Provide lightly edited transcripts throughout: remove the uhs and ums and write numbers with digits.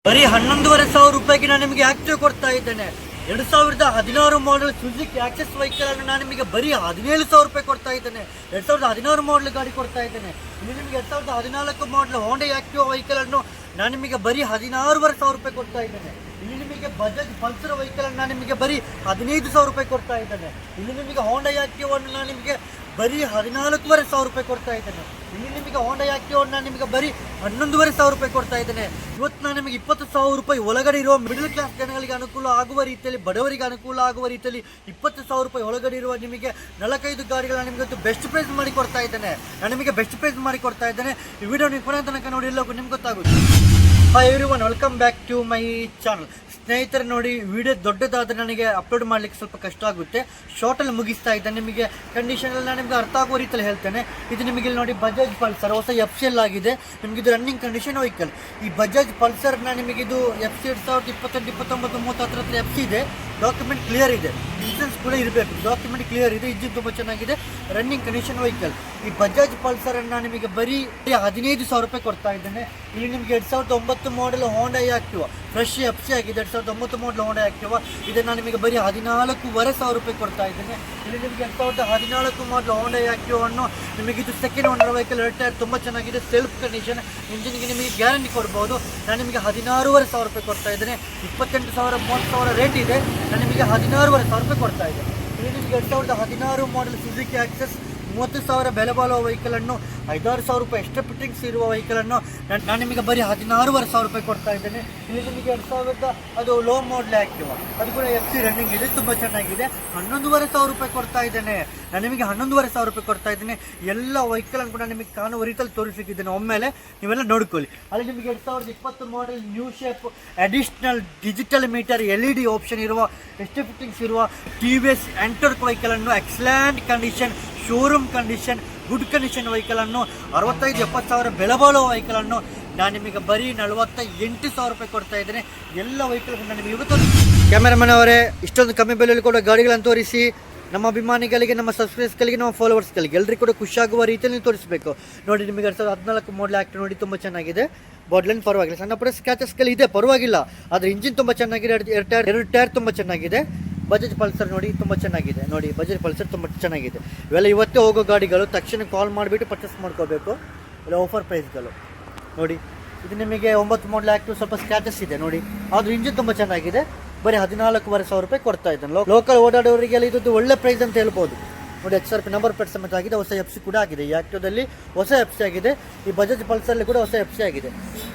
ಬರೀ 11,500 ರೂಪಾಯಿಗೆ ನಾನು ನಿಮಗೆ ಆಕ್ಟಿವ್ ಕೊಡ್ತಾ ಇದ್ದೇನೆ. 2016 ಮಾಡೆಲ್ ಸುಜುಕಿ ಆಕ್ಸೆಸ್ ವೆಹಿಕಲ್ ಅನ್ನು ನಾನು ನಿಮಗೆ ಬರೀ 17,000 ರೂಪಾಯಿ ಕೊಡ್ತಾ ಇದ್ದೇನೆ. 2016 ಮಾಡೆಲ್ ಗಾಡಿ ಕೊಡ್ತಾ ಇದ್ದೇನೆ. ಇಲ್ಲಿ ನಿಮಗೆ 2014 ಮಾಡೆಲ್ ಹೋಂಡಾ ಆಕ್ಟಿವ್ ವೆಹಿಕಲ್ ಅನ್ನು ನಾನು ನಿಮಗೆ ಬರೀ 16,500 ರೂಪಾಯಿ ಕೊಡ್ತಾ ಇದ್ದೇನೆ. ಇಲ್ಲಿ ನಿಮಗೆ ಬಜಾಜ್ ಪಲ್ಸರ್ ವೆಹಿಕಲ್ ಅನ್ನು ನಾನು ನಿಮಗೆ ಬರೀ 15,000 ರೂಪಾಯಿ ಕೊಡ್ತಾ ಇದ್ದೇನೆ. ಇಲ್ಲಿ ನಿಮಗೆ ಹೋಂಡಾ ಆಕ್ಟಿವ್ ಅನ್ನು ನಾನು ನಿಮಗೆ ಬರೀ 14,500 ರೂಪಾಯಿ ಕೊಡ್ತಾ ಇದ್ದೇನೆ. ಇಲ್ಲಿ ನಿಮಗೆ ಹೋಂಡಾ ಆಕ್ಟಿವ್ ನಾನು ನಿಮಗೆ ಬರೀ 11,500 ರೂಪಾಯಿ ಕೊಡ್ತಾ ಇದ್ದೇನೆ. ಇವತ್ತು ನಾನು ನಿಮಗೆ 20,000 ರೂಪಾಯಿ ಒಳಗಡೆ ಇರುವ ಮಿಡಲ್ ಕ್ಲಾಸ್ ಜನಗಳಿಗೆ ಅನುಕೂಲ ಆಗುವ ರೀತಿಯಲ್ಲಿ, ಬಡವರಿಗೆ ಅನುಕೂಲ ಆಗುವ ರೀತಿಯಲ್ಲಿ 20,000 ರೂಪಾಯಿ ಒಳಗಡೆ ಇರುವ ನಿಮಗೆ 45 ಗಾಡಿಗಳನ್ನ ನಿಮಗೆ ಬೆಸ್ಟ್ ಪ್ರೈಸ್ ಮಾಡಿ ಕೊಡ್ತಾ ಇದ್ದೇನೆ. ನಾನು ನಿಮಗೆ ಬೆಸ್ಟ್ ಪ್ರೈಸ್ ಮಾಡಿ ಕೊಡ್ತಾ ಇದ್ದೇನೆ. ಈ ವಿಡಿಯೋ ನೀವು ಕೊನೆ ತನಕ ನೋಡಿ, ಎಲ್ಲರಿಗೂ ನಿಮ್ಗೆ ಗೊತ್ತಾಗುತ್ತೆ. Hi everyone, welcome back to my channel. ಸ್ನೇಹಿತರೆ ನೋಡಿ, ವಿಡಿಯೋ ದೊಡ್ಡದಾದರೆ ನನಗೆ ಅಪ್ಲೋಡ್ ಮಾಡಲಿಕ್ಕೆ ಸ್ವಲ್ಪ ಕಷ್ಟ ಆಗುತ್ತೆ. ಶಾರ್ಟಲ್ಲಿ ಮುಗಿಸ್ತಾ ಇದ್ದೇನೆ. ನಿಮಗೆ ಕಂಡೀಷನಲ್ಲಿ ನಾನು ನಿಮಗೆ ಅರ್ಥ ಆಗುವ ರೀತಿಯಲ್ಲಿ ಹೇಳ್ತೇನೆ. ಇದು ನಿಮಗೆ ಇಲ್ಲಿ ನೋಡಿ ಬಜಾಜ್ ಪಲ್ಸರ್ ಹೊಸ FCL ಆಗಿದೆ. ನಿಮಗೆ ಇದು ರನ್ನಿಂಗ್ ಕಂಡೀಷನ್ ವೆಹಿಕಲ್. ಈ ಬಜಾಜ್ ಪಲ್ಸರ್ನ ನಿಮಗೆ ಇದು FC 2028, 29, 30 ಹತ್ರ FC ಇದೆ. ಡಾಕ್ಯುಮೆಂಟ್ ಕ್ಲಿಯರ್ ಇದೆ, ಇನ್ಸೂರೆನ್ಸ್ ಕೂಡ ಇರಬೇಕು. ಡಾಕ್ಯುಮೆಂಟ್ ಕ್ಲಿಯರ್ ಇದೆ, ಇಂಜಿನ್ ತುಂಬ ಚೆನ್ನಾಗಿದೆ, ರನ್ನಿಂಗ್ ಕಂಡೀಷನ್ ವೆಹಿಕಲ್. ಈ ಬಜಾಜ್ ಪಲ್ಸರನ್ನು ನಿಮಗೆ ಬರೀ 15,000 ರೂಪಾಯಿ ಕೊಡ್ತಾ ಇದ್ದೇನೆ. ಇಲ್ಲಿ ನಿಮಗೆ 2009 ಮಾಡೆಲ್ ಹೋಂಡಾ ಆಕ್ಟಿವ್ ಫ್ರೆಶ್ FC ಆಗಿದೆ. 2009 ಮಾಡೆಲ್ ಹೋಂಡಾ ಆಕ್ಟಿವ್ ಇದನ್ನು ನಿಮಗೆ ಬರೀ 14,500 ರೂಪಾಯಿ ಕೊಡ್ತಾ ಇದ್ದೇನೆ. ಇಲ್ಲಿ ನಿಮಗೆ 2014 ಮಾಡೆಲ್ ಹೋಂಡಾ ಆಕ್ಟಿವ್ ಅನ್ನು ನಿಮಗೆ ಇದು ಸೆಕೆಂಡ್ ಓನರ್ ವೆಹಿಕಲ್. 2 ಟೈರ್ ತುಂಬ ಚೆನ್ನಾಗಿದೆ, ಸೆಲ್ಫ್ ಕಂಡೀಷನ್, ಇಂಜಿನ್ಗೆ ನಿಮಗೆ ಗ್ಯಾರಂಟಿ ಕೊಡ್ಬೋದು. ನಾನು ನಿಮಗೆ 16,500 ರೂಪಾಯಿ ಕೊಡ್ತಾ ಇದ್ದೇನೆ. 28,000 30,000 ರೇಟ್ ಇದೆ. ನಾನು ನಿಮಗೆ 16,500 ರೂಪಾಯಿ ಕೊಡ್ತಾ ಇದ್ದೇನೆ. ಇಲ್ಲಿ ನಿಮಗೆ 2016 ಮಾಡೆಲ್ ಸುಜುಕಿ ಆಕ್ಸೆಸ್ 30,000 ಬೆಲೆ ಬಾಳುವ ವೆಹಿಕಲನ್ನು, 5,000 ರೂಪಾಯಿ ಎಕ್ಸ್ಟ್ರಾ ಫಿಟ್ಟಿಂಗ್ಸ್ ಇರುವ ವೆಹಿಕಲನ್ನು ನಾನು ನಿಮಗೆ ಬರೀ 16,500 ರೂಪಾಯಿ ಕೊಡ್ತಾ ಇದ್ದೇನೆ. ಇಲ್ಲಿ ನಿಮಗೆ 2000 ಅದು ಲೋ ಮಾಡೆಲ್ ಆಕ್ಟಿವ್, ಅದು ಕೂಡ FC ರನ್ನಿಂಗ್ ಇದೆ, ತುಂಬ ಚೆನ್ನಾಗಿದೆ. 11,500 ರೂಪಾಯಿ ಕೊಡ್ತಾ ಇದ್ದೇನೆ. ನಾನು ನಿಮಗೆ 11,500 ರೂಪಾಯಿ ಕೊಡ್ತಾ ಇದ್ದೇನೆ. ಎಲ್ಲ ವೆಹಿಕಲನ್ನು ಕೂಡ ನಿಮಗೆ ಕಾಣುವ ರೀತಿಯಲ್ಲಿ ತೋರಿಸಿದ್ದೇನೆ. ಒಮ್ಮೆಲೆ ನೀವೆಲ್ಲ ನೋಡ್ಕೊಳ್ಳಿ. ಅಲ್ಲಿ ನಿಮಗೆ 2020 model new shape additional digital meter LED option ಇರುವ ಎಕ್ಸ್ಟ್ರಾ ಫಿಟ್ಟಿಂಗ್ಸ್ ಇರುವ TVS ಎಂಟರ್ಕ್ ವೆಹಿಕಲನ್ನು excellent condition, showroom condition, good condition ವೆಹಿಕಲನ್ನು 65-70,000 ಬೆಲೆ ಬಾಳುವ ವೆಹಿಕಲನ್ನು ನಾನು ನಿಮಗೆ ಬರೀ 48,000 ರೂಪಾಯಿ ಕೊಡ್ತಾ ಇದ್ದೇನೆ. ಎಲ್ಲ ವೆಹಿಕಲ್ಗಳನ್ನು ನಿಮಗೆ ಇವತ್ತು ಕ್ಯಾಮೆರಾಮನ್ ಅವರೇ ಇಷ್ಟೊಂದು ಕಮ್ಮಿ ಬೆಲೆಯಲ್ಲಿ ಕೂಡ ಗಾಡಿಗಳನ್ನು ತೋರಿಸಿ ನಮ್ಮ ಅಭಿಮಾನಿಗಳಿಗೆ, ನಮ್ಮ ಸಬ್ಸ್ಕ್ರೈಬರ್ಸ್ಗಳಿಗೆ, ನಮ್ಮ ಫಾಲೋವರ್ಸ್ಗಳಿಗೆ ಎಲ್ಲರಿಗೂ ಕೂಡ ಖುಷಿಯಾಗುವ ರೀತಿಯಲ್ಲಿ ತೋರಿಸಬೇಕು. ನೋಡಿ, ನಿಮಗೆ 2014 ಮಾಡೆಲ್ ಆಕ್ಟಿವ್ ನೋಡಿ, ತುಂಬ ಚೆನ್ನಾಗಿದೆ. ಬಾಡ್ಲೈನ್ ಪರವಾಗಿಲ್ಲ, ಸಣ್ಣ ಪುಟ್ಟ ಸ್ಕ್ರಾಚಸ್ಗಳು ಇದೆ, ಪರವಾಗಿಲ್ಲ. ಆದರೆ ಇಂಜಿನ್ ತುಂಬ ಚೆನ್ನಾಗಿದೆ, 2 ಟೈರ್ ತುಂಬ ಚೆನ್ನಾಗಿದೆ. ಬಜಾಜ್ ಪಲ್ಸರ್ ನೋಡಿ, ತುಂಬ ಚೆನ್ನಾಗಿದೆ. ನೋಡಿ, ಬಜಾಜ್ ಪಲ್ಸರ್ ತುಂಬ ಚೆನ್ನಾಗಿದೆ. ಇವೆಲ್ಲ ಇವತ್ತೇ ಹೋಗೋ ಗಾಡಿಗಳು, ತಕ್ಷಣ ಕಾಲ್ ಮಾಡಿಬಿಟ್ಟು ಪರ್ಚೇಸ್ ಮಾಡ್ಕೋಬೇಕು. ಇಲ್ಲ ಆಫರ್ ಪ್ರೈಸ್ಗಳು. ನೋಡಿ, ಇದು ನಿಮಗೆ 9 ಮಾಡೆಲ್ ಆಕ್ಟಿವ್, ಸ್ವಲ್ಪ ಸ್ಕ್ರಾಚಸ್ ಇದೆ ನೋಡಿ, ಆದರೂ ಇಂಜಿನ್ ತುಂಬ ಚೆನ್ನಾಗಿದೆ. ಬರೀ 14,500 ರೂಪಾಯಿ ಕೊಡ್ತಾ ಇದ್ದಾನೆ. ಲೋಕಲ್ ಓಡಾಡೋರಿಗೆಲ್ಲ ಇದು ಒಳ್ಳೆ ಪ್ರೈಸ್ ಅಂತ ಹೇಳ್ಬೋದು. ನೋಡಿ, XRP ನಂಬರ್ ಪ್ಲೇಟ್ ಸಮೇತ ಆಗಿದೆ. ಹೊಸ FC ಕೂಡ ಆಗಿದೆ. ಈ ಆಕ್ಟಿವ್ದಲ್ಲಿ ಹೊಸ FC ಆಗಿದೆ. ಈ ಬಜಾಜ್ ಪಲ್ಸರ್ಲಿ ಕೂಡ ಹೊಸ FC ಆಗಿದೆ.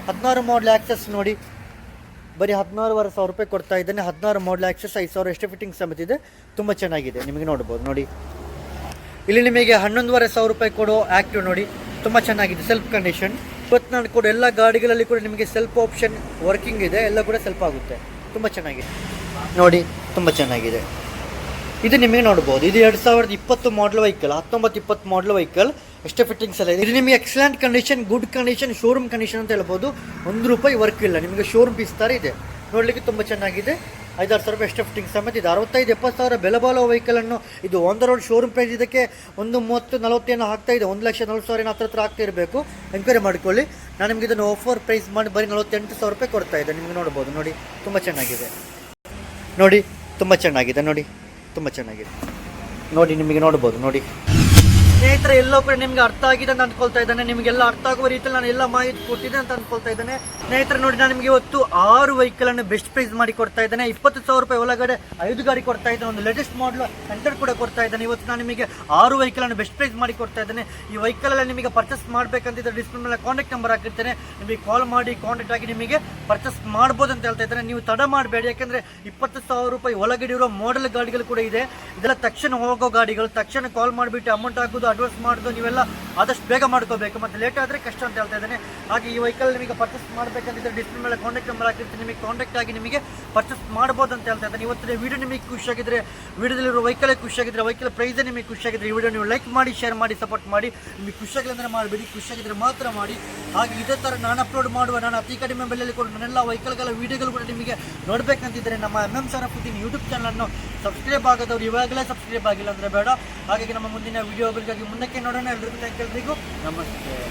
16 ಮಾಡೆಲ್ ಆಕ್ಸೆಸ್ ನೋಡಿ, ಬರೀ 16,500 ರೂಪಾಯಿ ಕೊಡ್ತಾ ಇದ್ದೇನೆ. 16 ಮಾಡೆಲ್ ಆಕ್ಸೆಸ್ 5,000 ಎಕ್ಸ್ಟ್ರಾ ಫಿಟ್ಟಿಂಗ್ ಸಮೇತ ಇದೆ, ತುಂಬ ಚೆನ್ನಾಗಿದೆ. ನಿಮಗೆ ನೋಡ್ಬೋದು. ನೋಡಿ, ಇಲ್ಲಿ ನಿಮಗೆ 11,500 ರೂಪಾಯಿ ಕೊಡೋ ಆಕ್ಟಿವ್ ನೋಡಿ, ತುಂಬ ಚೆನ್ನಾಗಿದೆ, ಸೆಲ್ಫ್ ಕಂಡೀಷನ್. 24 ಕೂಡ ಎಲ್ಲ ಗಾಡಿಗಳಲ್ಲಿ ಕೂಡ ನಿಮಗೆ ಸೆಲ್ಫ್ ಆಪ್ಷನ್ ವರ್ಕಿಂಗ್ ಇದೆ, ಎಲ್ಲ ಕೂಡ ಸೆಲ್ಫ್ ಆಗುತ್ತೆ, ತುಂಬ ಚೆನ್ನಾಗಿದೆ. ನೋಡಿ, ತುಂಬ ಚೆನ್ನಾಗಿದೆ. ಇದು ನಿಮಗೆ ನೋಡ್ಬೋದು. ಇದು 2020 ಮಾಡೆಲ್ ವೆಹಿಕಲ್, 19-20 ಮಾಡೆಲ್ ವೆಹಿಕಲ್, ಎಷ್ಟೇ ಫಿಟ್ಟಿಂಗ್ಸ್ ಎಲ್ಲ ಇದೆ. ಇದು ನಿಮಗೆ excellent condition, good condition, showroom condition ಅಂತ ಹೇಳ್ಬೋದು. 1 ರೂಪಾಯಿ ವರ್ಕ್ ಇಲ್ಲ, ನಿಮಗೆ ಶೋರೂಮ್ ಪೀಸ್ ಥರ ಇದೆ. ನೋಡಲಿಕ್ಕೆ ತುಂಬ ಚೆನ್ನಾಗಿದೆ. 5,000 ರೂಪಾಯಿ ಎಷ್ಟೇ ಫಿಟ್ಟಿಂಗ್ಸ್ ಸಮೇತ ಇದೆ. 65-70,000 ಬೆಲೆ ಬಾಳುವ ವೆಹಿಕಲನ್ನು ಇದು on the road showroom price ಇದಕ್ಕೆ 130-40 ಏನೋ ಆಗ್ತಾ ಇದೆ. 1,40,000 ಹತ್ರ ಆಗ್ತಾ ಇರಬೇಕು. ಎಂಕ್ವೈರಿ ಮಾಡ್ಕೊಳ್ಳಿ. ನಾನು ನಿಮಗೆ ಇದನ್ನು ಆಫರ್ ಪ್ರೈಸ್ ಮಾಡಿ ಬರೀ 48,000 ರೂಪಾಯಿ ಕೊಡ್ತಾ ಇದ್ದೆ. ನಿಮಗೆ ನೋಡ್ಬೋದು. ನೋಡಿ, ತುಂಬ ಚೆನ್ನಾಗಿದೆ. ನೋಡಿ, ತುಂಬ ಚೆನ್ನಾಗಿದೆ. ನೋಡಿ, ತುಂಬ ಚೆನ್ನಾಗಿದೆ. ನೋಡಿ, ನಿಮಗೆ ನೋಡ್ಬೋದು. ನೋಡಿ ಸ್ನೇಹಿತರೆ, ಎಲ್ಲೋ ಕೂಡ ನಿಮಗೆ ಅರ್ಥ ಆಗಿದೆ ಅಂತ ಅಂದ್ಕೊಳ್ತಾ ಇದ್ದಾನೆ. ನಿಮಗೆಲ್ಲ ಅರ್ಥ ಆಗುವ ರೀತಿಯಲ್ಲಿ ನಾನು ಎಲ್ಲ ಮಾಹಿತಿ ಕೊಟ್ಟಿದ್ದೆ ಅಂತ ಅಂದ್ಕೊಳ್ತಾ ಇದ್ದೇನೆ. ಸ್ನೇಹಿತರೆ ನೋಡಿ, ನಾನು ನಿಮಗೆ ಇವತ್ತು 6 ವೆಹಿಕಲನ್ನು ಬೆಸ್ಟ್ ಪ್ರೈಸ್ ಮಾಡಿ ಕೊಡ್ತಾ ಇದ್ದೇನೆ. 20,000 ರೂಪಾಯಿ ಒಳಗಡೆ 5 ಗಾಡಿ ಕೊಡ್ತಾ ಇದ್ದೇನೆ. ಒಂದು ಲೇಟೆಸ್ಟ್ ಮಾಡಲ್ ಎಂಟರ್ ಕೂಡ ಕೊಡ್ತಾ ಇದ್ದೇನೆ. ಇವತ್ತು ನಾನು ನಿಮಗೆ 6 ವೆಹಿಕಲನ್ನು ಬೆಸ್ಟ್ ಪ್ರೈಸ್ ಮಾಡಿ ಕೊಡ್ತಾ ಇದ್ದೇನೆ. ಈ ವೆಹಿಕಲ್ ಎಲ್ಲ ನಿಮಗೆ ಪರ್ಚೇಸ್ ಮಾಡಬೇಕಂತಿದ್ರೆ ಡಿಸ್ಪ್ಲೇ ಮೇಲೆ ಕಾಂಟ್ಯಾಕ್ಟ್ ನಂಬರ್ ಹಾಕಿರ್ತೇನೆ. ನಿಮಗೆ ಕಾಲ್ ಮಾಡಿ ಕಾಂಟ್ಯಾಕ್ಟ್ ಆಗಿ ನಿಮಗೆ ಪರ್ಚೇಸ್ ಮಾಡ್ಬೋದು ಅಂತ ಹೇಳ್ತಾ ಇದ್ದೇನೆ. ನೀವು ತಡ ಮಾಡಬೇಡಿ, ಯಾಕೆಂದರೆ 20,000 ರೂಪಾಯಿ ಒಳಗಡೆ ಇರೋ ಮಾಡೆಲ್ ಗಾಡಿಗಳು ಕೂಡ ಇದೆ. ಇದೆಲ್ಲ ತಕ್ಷಣ ಹೋಗೋ ಗಾಡಿಗಳು. ತಕ್ಷಣ ಕಾಲ್ ಮಾಡಿಬಿಟ್ಟು ಅಮೌಂಟ್ ಹಾಕೋದು, ಅಡ್ವಾನ್ಸ್ ಮಾಡೋದು ನೀವೆಲ್ಲ ಆದಷ್ಟು ಬೇಗ ಮಾಡ್ಕೋಬೇಕು. ಮತ್ತು ಲೇಟ್ ಆದರೆ ಕಷ್ಟ ಅಂತ ಹೇಳ್ತಾ ಇದ್ದೇನೆ. ಹಾಗೆ ಈ ವೆಹಿಕಲ್ ನಿಮಗೆ ಪರ್ಚೇಸ್ ಮಾಡಬೇಕಂತಿದ್ರೆ ಡಿಸ್ಪ್ಲೇ ಮೇಲೆ ಕಾಂಟ್ಯಾಕ್ಟ್ ನಂಬರ್ ಹಾಕಿರ್ತೀನಿ. ನಿಮಗೆ ಕಾಂಟ್ಯಾಕ್ಟ್ ಆಗಿ ನಿಮಗೆ ಪರ್ಚೇಸ್ ಮಾಡ್ಬೋದು ಅಂತ ಹೇಳ್ತಾ ಇದ್ದೇನೆ. ಇವತ್ತಿನ ವಿಡಿಯೋ ನಿಮಗೆ ಖುಷಿಯಾಗಿದ್ದರೆ, ವಿಡಿಯೋದಲ್ಲಿರೋ ವೆಹಿಕಲ್ ಖುಷಿಯಾಗಿದ್ದರೆ, ವೆಹಿಕಲ್ ಪ್ರೈಸ್ ನಿಮಗೆ ಖುಷಿಯಾಗಿದ್ದರೆ ಈ ವಿಡಿಯೋ ನೀವು ಲೈಕ್ ಮಾಡಿ, ಶೇರ್ ಮಾಡಿ, ಸಪೋರ್ಟ್ ಮಾಡಿ. ನಿಮಗೆ ಖುಷಿಯಾಗಿಲ್ಲ ಅಂದರೆ ಮಾಡಬೇಡಿ, ಖುಷಿಯಾಗಿದ್ದರೆ ಮಾತ್ರ ಮಾಡಿ. ಹಾಗೆ ಇದೇ ಥರ ನಾನು ಅಪ್ಲೋಡ್ ಮಾಡುವ, ನಾನು ಅತಿ ಕಡಿಮೆ ಬೆಲೆಯಲ್ಲಿ ಕೊಟ್ಟು ನನ್ನೆಲ್ಲ ವೆಹಿಕಲ್ಗಳ ವೀಡಿಯೋಗಳು ಕೂಡ ನಿಮಗೆ ನೋಡಬೇಕಂತಿದ್ದರೆ ನಮ್ಮ MM ಸರಫುದ್ದೀನ್ ಯೂಟ್ಯೂಬ್ ಚಾನಲನ್ನು ಸಬ್ಸ್ಕ್ರೈಬ್ ಆಗೋದವ್ರು ಇವಾಗಲೇ ಸಬ್ಸ್ಕ್ರೈಬ್ ಆಗಿಲ್ಲ ಅಂದರೆ ಬೇಡ. ಹಾಗಾಗಿ ನಮ್ಮ ಮುಂದಿನ ವೀಡಿಯೋಗಳಿಗಾಗಿ ಮುಂದಕ್ಕೆ ನೋಡೋಣ. ಎಲ್ರಿಗೂ ನಮಸ್ತೆ.